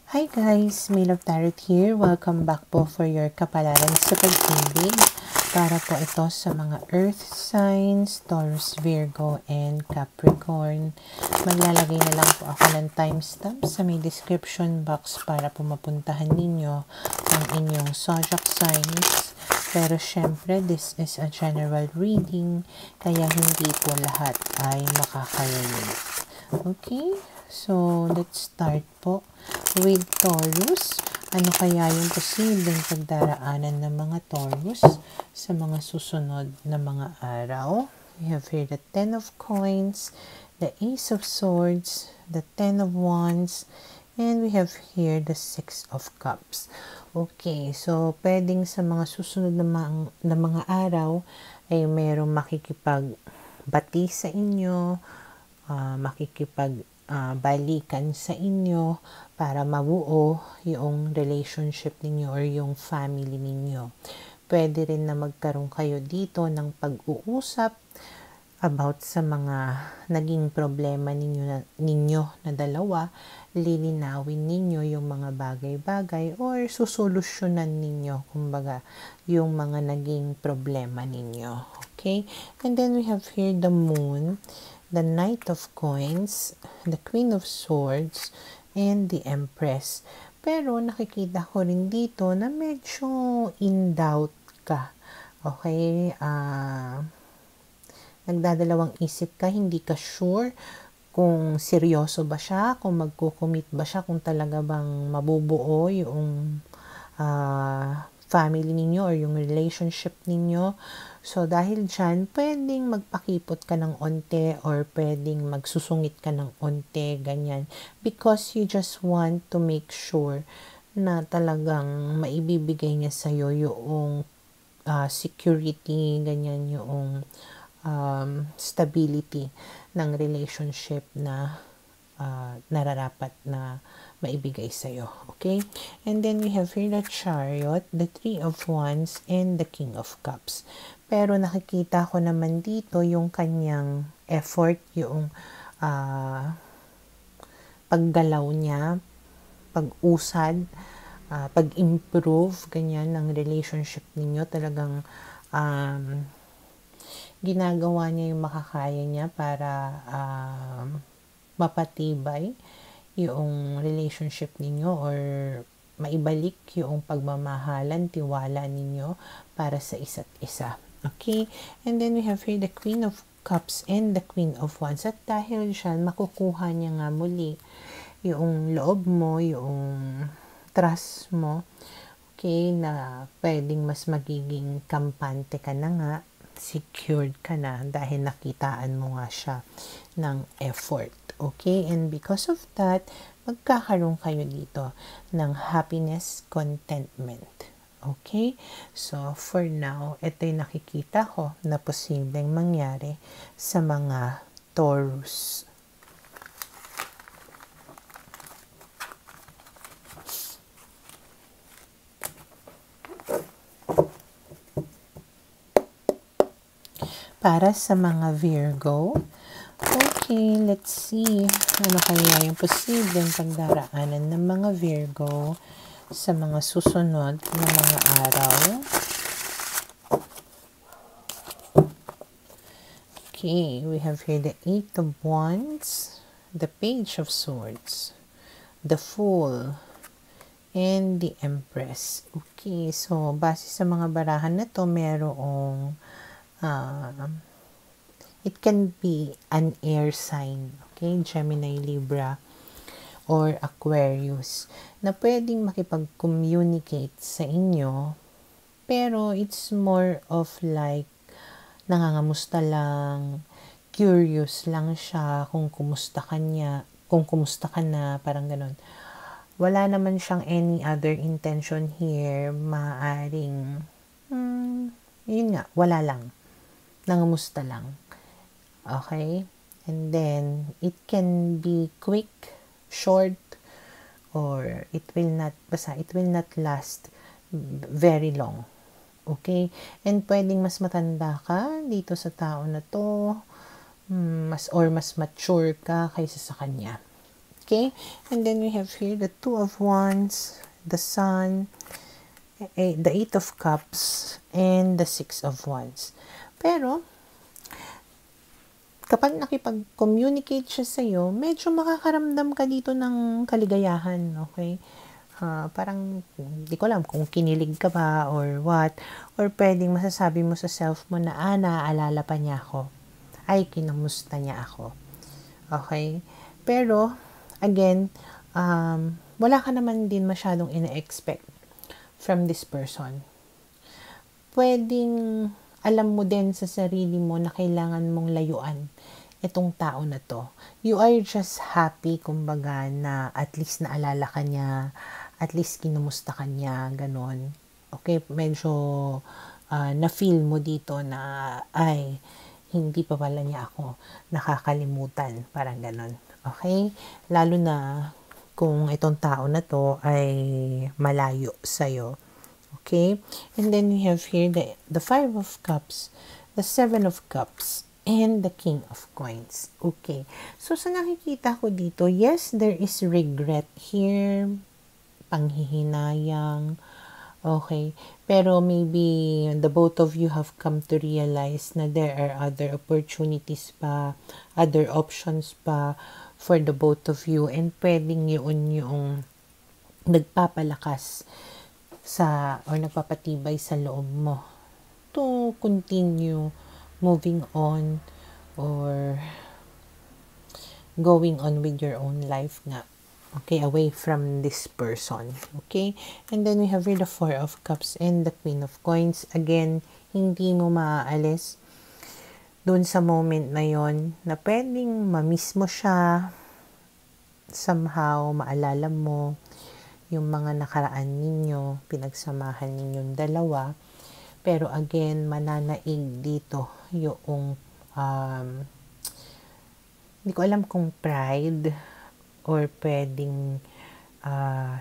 Hi guys, May Love Tarot here. Welcome back po for your kapalaran sa pag-ibig. Para po ito sa mga Earth signs, Taurus, Virgo, and Capricorn. Maglalagay na lang po ako ng timestamp sa may description box para po mapuntahan ninyo ang inyong zodiac signs. Pero syempre, this is a general reading, kaya hindi po lahat ay makaka-relate. Okay? So, let's start po with Taurus. Ano kaya yung posibleng pagdaraanan ng mga Taurus sa mga susunod na mga araw? We have here the 10 of Coins, the Ace of Swords, the 10 of Wands, and we have here the 6 of Cups. Okay, so pwedeng sa mga susunod na mga araw ay merong makikipagbati sa inyo, balikan sa inyo para mabuo yung relationship ninyo or yung family ninyo. Pwede rin na magkaroon kayo dito ng pag-uusap about sa mga naging problema ninyo na dalawa. Lilinawin ninyo yung mga bagay-bagay or susolusyonan ninyo, kumbaga, yung mga naging problema ninyo. Okay? And then we have here the Moon, the Knight of Coins, the Queen of Swords, and the Empress. Pero nakikita ko rin dito na medyo in doubt ka. Okay? Nagdadalawang isip ka, hindi ka sure kung seryoso ba siya, kung magko-commit ba siya, kung talaga bang mabubuo yung family ninyo or yung relationship ninyo. So, dahil dyan, pwedeng magpakipot ka ng onte or pwedeng magsusungit ka ng onte, ganyan. Because you just want to make sure na talagang maibibigay niya sa'yo yung security, ganyan, yung stability ng relationship na nararapat na maibigay sa'yo. Okay? And then we have here the Chariot, the 3 of Wands, and the King of Cups. Pero nakikita ko naman dito yung kanyang effort, yung paggalaw niya, pag-usad, pag-improve, ganyan, ng relationship ninyo. Talagang ginagawa niya yung makakaya niya para mapatibay yung relationship ninyo or maibalik yung pagmamahalan, tiwala ninyo para sa isa't isa. Okay? And then we have here the Queen of Cups and the Queen of Wands. At dahil dyan, makukuha niya nga muli yung loob mo, yung trust mo, okay, na pwedeng mas magiging kampante ka na nga, secured ka na dahil nakitaan mo nga siya ng effort. Okay? And because of that, magkakaroon kayo dito ng happiness, contentment. Okay? So, for now, ito yung nakikita ko na posibleng mangyari sa mga Taurus. Para sa mga Virgo, okay, let's see. Ano kaya yung posibleng pagdaraanan ng mga Virgo sa mga susunod na mga araw? Okay, we have here the 8 of Wands, the Page of Swords, the Fool, and the Empress. Okay, so base sa mga barahan na to, merong it can be an air sign, okay, Gemini, Libra, or Aquarius, na pwedeng makipag-communicate sa inyo, pero it's more of like, nangangamusta lang, curious lang siya kung kumusta ka na, parang ganun. Wala naman siyang any other intention here, maaring, yun nga, wala lang. Nangamusta lang. Okay? And then, it can be quick, short, or it will not last very long. Okay? And pwedeng mas matanda ka dito sa tao na to, mas mature ka kaysa sa kanya. Okay, and then we have here the Two of Wands, the Sun, the Eight of Cups, and the Six of Wands. Pero, kapag nakipag-communicate siya sa'yo, medyo makakaramdam ka dito ng kaligayahan, okay? Parang, di ko alam kung kinilig ka ba or what, or pwedeng masasabi mo sa self mo na, naaalala pa niya ako. Ay, kinamusta niya ako. Okay? Pero, again, wala ka naman din masyadong ina-expect from this person. Pwedeng alam mo din sa sarili mo na kailangan mong layuan itong tao na to. You are just happy, kumbaga, na at least naalala ka niya, at least kinumusta ka niya, ganon. Okay, medyo na-feel mo dito na, ay, hindi pa pala niya ako nakakalimutan, parang ganon. Okay? Lalo na kung itong tao na to ay malayo sa'yo. Okay? And then we have here the Five of Cups, the Seven of Cups, and the King of Coins. Okay. So, sa nakikita ko dito, yes, there is regret here, panghihinayang, okay. Pero maybe the both of you have come to realize na there are other opportunities pa, other options pa for the both of you, and pwedeng yun yung nagpapalakas sa or nagpapatibay sa loob mo to continue moving on or going on with your own life nga. Okay, away from this person. Okay? And then we have here the Four of Cups and the Queen of Coins. Again, hindi mo maaalis dun sa moment na yon na pwedeng ma-miss mo siya, somehow maalala mo yung mga nakaraan ninyo, pinagsamahan ninyong dalawa. Pero again, mananaig dito yung hindi ko alam kung pride or pwedeng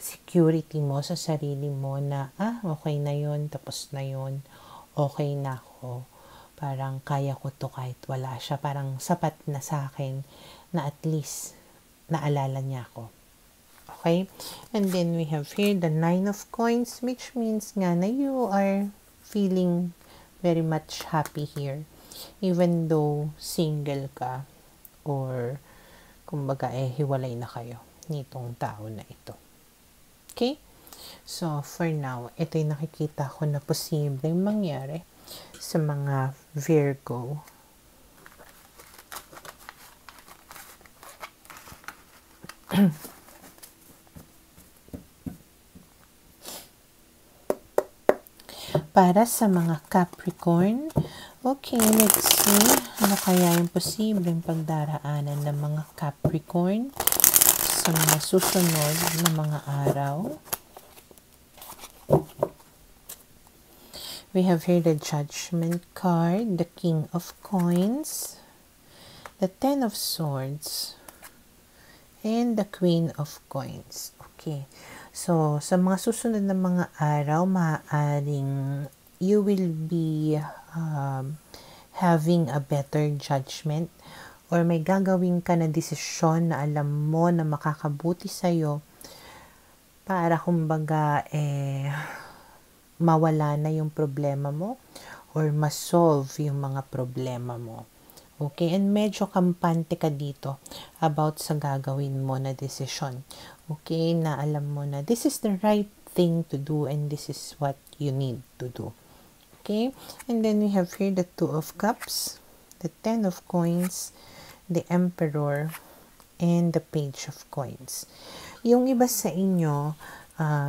security mo sa sarili mo na, okay na yun, tapos na yun, okay na ako. Parang kaya ko to kahit wala siya. Parang sapat na sa akin na at least naalala niya ako. Okay? And then we have here the Nine of Coins, which means nga na you are feeling very much happy here. Even though single ka or kumbaga hiwalay na kayo nitong tao na ito. Okay? So, for now, ito yung nakikita ko na posibleng mangyari sa mga Virgo. Para sa mga Capricorn, okay, let's see. Ano kaya yung posibleng pagdaraanan ng mga Capricorn sa mga susunod na mga araw? We have here the Judgment card, the King of Coins, the Ten of Swords, and the Queen of Coins. Okay. So, sa mga susunod na mga araw, maaaring you will be having a better judgment or may gagawin ka na desisyon na alam mo na makakabuti sa'yo para kumbaga mawala na yung problema mo or ma-solve yung mga problema mo. Okay, and medyo kampante ka dito about sa gagawin mo na desisyon. Okay, na alam mo na this is the right thing to do and this is what you need to do. Okay, and then we have here the Two of Cups, the Ten of Coins, the Emperor, and the Page of Coins. Yung iba sa inyo,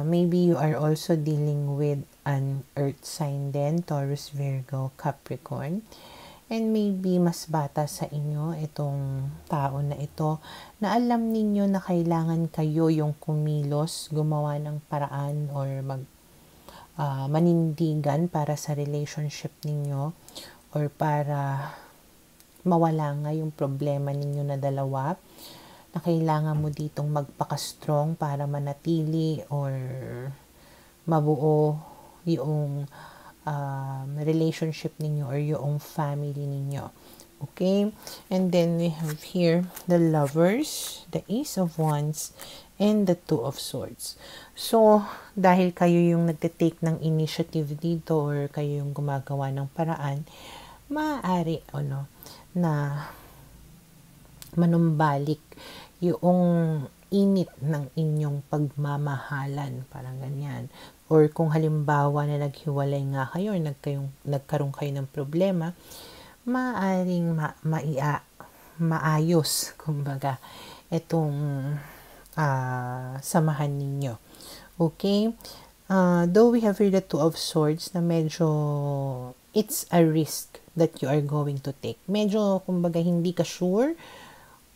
maybe you are also dealing with an earth sign din, Taurus, Virgo, Capricorn. And maybe mas bata sa inyo itong tao na ito na alam ninyo na kailangan kayo yung kumilos, gumawa ng paraan or manindigan para sa relationship ninyo or para mawala nga yung problema ninyo na dalawa, na kailangan mo ditong magpaka-strong para manatili or mabuo yung relationship ninyo or yung family ninyo. Okay? And then we have here the Lovers, the Ace of Wands, and the Two of Swords. So, dahil kayo yung nagte-take ng initiative dito or kayo yung gumagawa ng paraan, maaari na manumbalik yung init ng inyong pagmamahalan, parang ganyan. Or kung halimbawa na naghiwalay nga kayo or nagkaroon kayo ng problema, maaring maayos, kumbaga, itong samahan ninyo. Okay? Though we have here the Two of Swords na medyo it's a risk that you are going to take. Medyo, kumbaga, hindi ka sure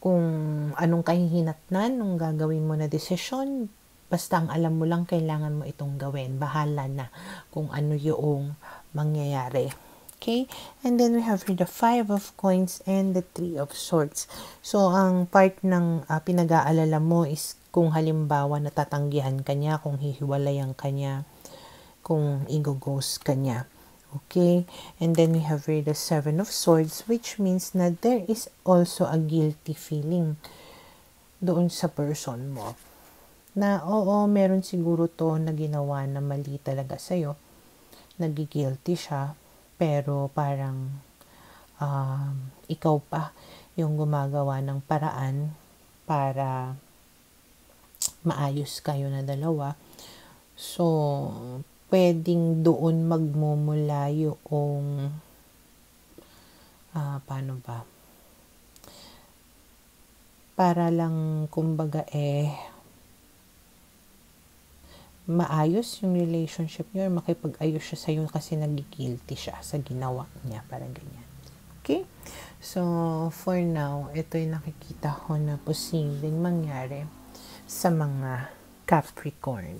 kung anong kahihinatnan nung gagawin mo na desisyon. Basta ang alam mo lang, kailangan mo itong gawin. Bahala na kung ano yung mangyayari. Okay? And then we have here the Five of Coins and the Three of Swords. So, ang part ng pinag-aalala mo is kung halimbawa natatanggihan ka niya, kung hihiwalayan ka niya, kung i-ghost ka niya. Okay? And then we have here the Seven of Swords, which means na there is also a guilty feeling doon sa person mo. Na oo, meron siguro to na ginawa na mali talaga sa'yo. Nagigilty siya, pero parang ikaw pa yung gumagawa ng paraan para maayos kayo na dalawa. So, pwedeng doon magmumula yung paano ba? Para lang, kumbaga, maayos yung relationship niyo or makipag-ayos siya sa'yo kasi nagigilty siya sa ginawa niya, parang ganyan. Okay? So, for now, ito yung nakikita ko na posibleng mangyari sa mga Capricorn.